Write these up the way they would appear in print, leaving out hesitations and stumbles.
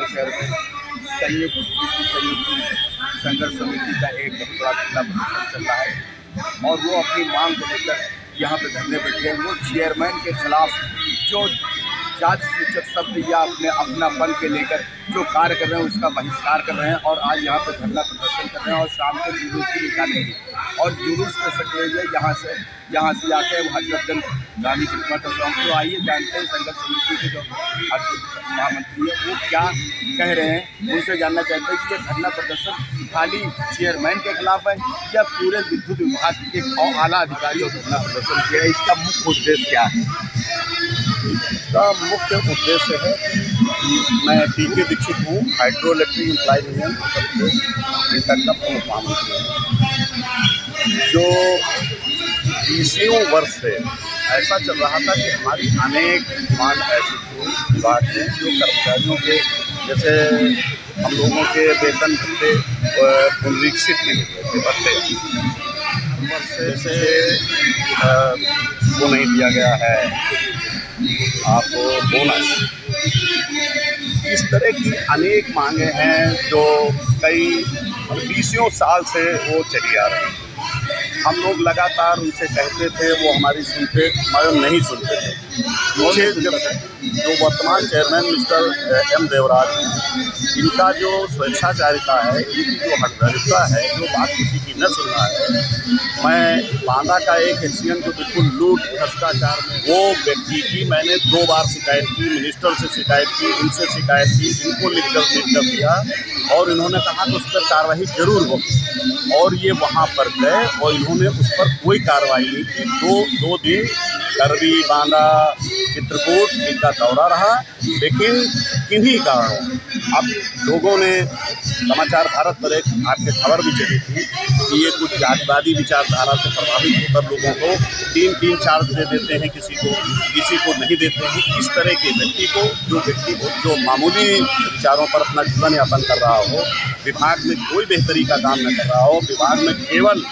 के शहर में संयुक्त संघर्ष समिति का एक बहुत बड़ा धरना प्रदर्शन चल रहा है और वो अपनी मांग को लेकर यहाँ पे धरने बैठे हैं। वो चेयरमैन के खिलाफ जो जाति सूचक शब्द या अपनापन के लेकर जो कार्य कर रहे हैं उसका बहिष्कार कर रहे हैं और आज यहाँ पे धरना प्रदर्शन कर रहे हैं और शाम को जुलूस भी निकालेंगे और जुलूस कर सकते हैं यहाँ से जाके हजरतगंज गांधी प्रतिमा तक। तो आइए जानते हैं संघर्ष समिति के जो महामंत्री है वो क्या कह रहे हैं, उनसे जानना चाहते हैं कि ये धरना प्रदर्शन खाली चेयरमैन के खिलाफ है या पूरे विद्युत विभाग के आला अधिकारियों को धरना प्रदर्शन किया है। इसका मुख्य उद्देश्य क्या है? इसका मुख्य उद्देश्य है कि मैं टी.के. दीक्षित हूँ, hydro electric employ union Uttar Pradesh inter का प्रमुख महामंत्री हूँ। जो 20 वर्ष से ऐसा चल रहा था कि हमारी अनेक मांग ऐसी थी विभाग में जो कर्मचारियों के जैसे हम लोगों के वेतन भत्ते पुनरीक्षित नहीं हुए थे, भत्ते जैसे वो नहीं दिया गया है आपको बोनस, इस तरह की अनेक मांगे हैं जो कई 20 साल से वो चली आ रही हैं। हम लोग लगातार उनसे कहते थे, वो हमारी सुनते मगर नहीं सुनते थे। जो वर्तमान चेयरमैन मिस्टर एम देवराज हैं, इनका जो स्वेच्छाचारिता है, इनकी जो हठधर्मिता है, जो बात किसी की न सुनना है। मैं बांदा का एक एक्सीडेंट जो बिल्कुल लूट भ्रष्टाचार में वो व्यक्ति की मैंने 2 बार शिकायत की, मिनिस्टर से शिकायत की, इनसे शिकायत की, इनको लिख कर दिया और इन्होंने कहा कि उस पर कार्रवाई जरूर होगी और ये वहाँ पर गए और इन्होंने उस पर कोई कार्रवाई नहीं की। दो दिन करवी, बांदा, चित्रकूट इनका दौरा रहा, लेकिन किन्हीं कारणों अब लोगों ने समाचार भारत पर एक आपके खबर भी चली थी कि ये कुछ जातिवादी विचारधारा से प्रभावित होकर लोगों को 3-3 चार्ज दे देते हैं, किसी को नहीं देते हैं। इस तरह के व्यक्ति को जो मामूली विचारों पर अपना जीवन यापन कर रहा हो, विभाग में कोई बेहतरी का काम न कर रहा हो, विभाग में केवल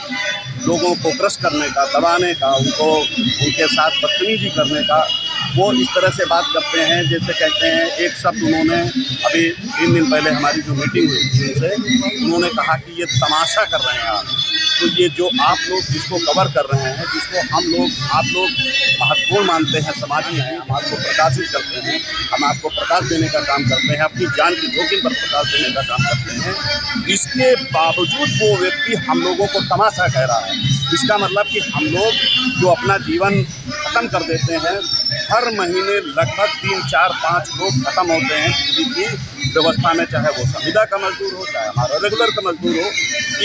लोगों को क्रश करने का, दबाने का, उनके साथ बदतमीजी करने का, वो इस तरह से बात करते हैं जैसे कहते हैं। एक शब्द उन्होंने अभी 3 दिन पहले हमारी जो मीटिंग हुई थी उनसे, उन्होंने कहा कि ये तमाशा कर रहे हैं आप। तो ये जो आप लोग जिसको कवर कर रहे हैं, जिसको आप लोग महत्वपूर्ण मानते हैं, समाज में हैं, हम आपको प्रकाशित करते हैं, हम आपको प्रकाश देने का काम करते हैं, अपनी जान की जोखिम पर प्रकाश देने का काम करते हैं, इसके बावजूद वो व्यक्ति हम लोगों को तमाशा कह रहा है। इसका मतलब कि हम लोग जो अपना जीवन ख़त्म कर देते हैं, हर महीने लगभग 3, 4, 5 लोग ख़त्म होते हैं बिजली की व्यवस्था में, चाहे वो संविदा का मजदूर हो, चाहे हमारा रेगुलर का मजदूर हो।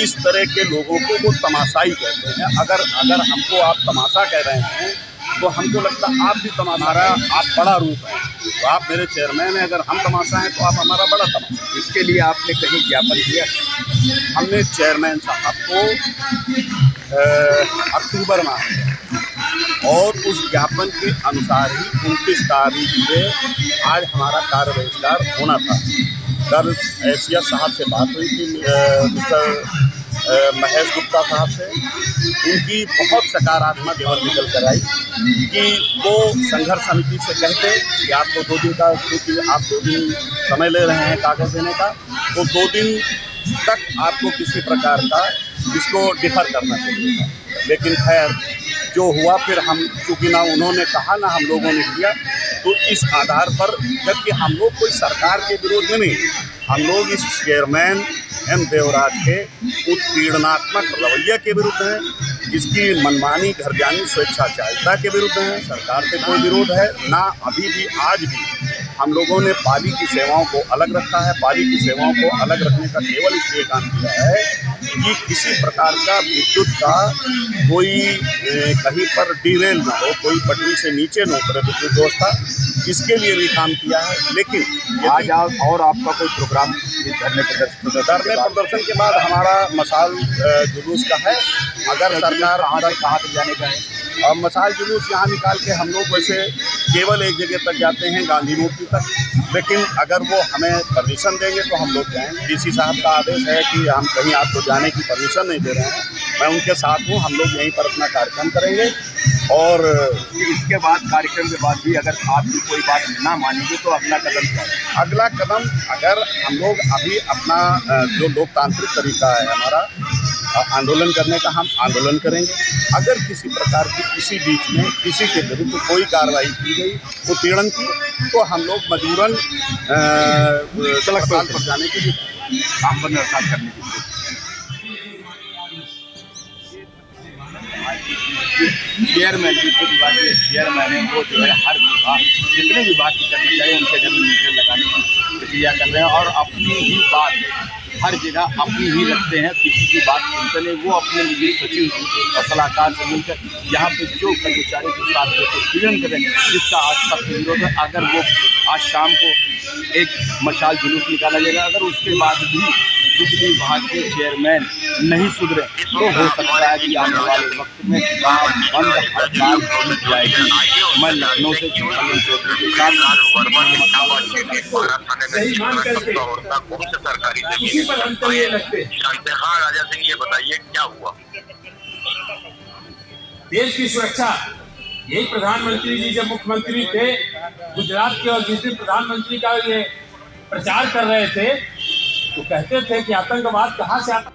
इस तरह के लोगों को वो तमाशाई कहते हैं। अगर हमको आप तमाशा कह रहे हैं तो हमको लगता है आप भी तमाशा, आप बड़ा रूप है। तो आप मेरे चेयरमैन हैं, अगर हम तमाशा हैं तो आप हमारा बड़ा तमाशा। इसके लिए आपने कहीं ज्ञापन किया? हमने चेयरमैन साहब को अक्टूबर माह में और उस ज्ञापन के अनुसार ही 29 तारीख से आज हमारा कार्य बहिष्कार होना था। कल एशिया साहब से बात हुई थी, मिस्टर महेश गुप्ता साहब से, उनकी बहुत सकारात्मक केवल निकल कर आई कि वो संघर्ष समिति से कहते कि आपको 2 दिन का, क्योंकि आप 2 दिन समय ले रहे हैं कागज़ देने का, तो 2 दिन तक आपको किसी प्रकार का इसको डिफर करना चाहिए। लेकिन खैर जो हुआ, फिर हम चूँकि ना उन्होंने कहा ना हम लोगों ने किया, तो इस आधार पर, जबकि हम लोग कोई सरकार के विरोध में नहीं, हम लोग इस चेयरमैन एम देवराज के उत्पीड़नात्मक रवैये के विरुद्ध हैं, जिसकी मनमानी घरजानी स्वेच्छाचारिता के विरुद्ध हैं। सरकार से कोई विरोध है ना, अभी भी आज भी हम लोगों ने पाली की सेवाओं को अलग रखा है। पाली की सेवाओं को अलग रखने का केवल इसलिए काम किया है कि किसी प्रकार का विद्युत का कोई कहीं पर डिरेल ना हो, कोई पटरी से नीचे न उतरे विद्युत व्यवस्था, इसके लिए भी काम किया है। लेकिन आज और आपका कोई प्रोग्राम धरने प्रदर्शन के बाद हमारा मसाल जुलूस का है। अगर सरकार कहाँ तक जाने का है? और मसाल जुलूस यहाँ निकाल के हम लोग वैसे केवल एक जगह तक जाते हैं, गांधी मूर्ति तक, लेकिन अगर वो हमें परमिशन देंगे तो हम लोग जाएंगे। डीसी साहब का आदेश है कि हम कहीं आपको जाने की परमिशन नहीं दे रहे हैं, मैं उनके साथ हूँ, हम लोग यहीं पर अपना कार्यक्रम करेंगे। और इसके बाद कार्यक्रम के बाद भी अगर आपकी कोई बात ना मानेंगे तो अगला कदम क्या है? अगला कदम, अगर हम लोग अभी अपना जो लोकतांत्रिक तरीका है हमारा आंदोलन करने का, हम आंदोलन करेंगे। अगर किसी प्रकार की किसी बीच में किसी के विरुद्ध कोई कार्रवाई की गई, उत्पीड़न की, तो हम लोग मजबूरन सड़क पर जाने के लिए आंदोलन करने के लिए चेयरमैन वित्त विभाग के चेयरमैन है, वो जो है हर विभाग जितने विभाग के कर्मचारी उनके घर में मीटर लगाने की प्रक्रिया कर रहे हैं और अपनी ही बात हर जगह अपनी ही रखते हैं, किसी की बात सुनते नहीं। वो अपने निजी सचिव और सलाहकार से मिलकर यहाँ पे जो कर्मचारी के साथ पीड़न करें, जिसका आज सख्त विरोध है। अगर वो आज शाम को एक मशाल जुलूस निकाला जाएगा, अगर उसके बाद भी बिजली विभाग के चेयरमैन नहीं सुधरे तो हो सकता है कि आने वाले वक्त में काम बंद हड़ताल की जाएगी। मैं लखनऊ से चौधरी के साथ राजा सिंह, ये बताइए क्या हुआ? देश की सुरक्षा, यही प्रधानमंत्री जी जब मुख्यमंत्री थे गुजरात के और जिस दिन प्रधानमंत्री का ये प्रचार कर रहे थे तो कहते थे कि आतंकवाद कहाँ से आता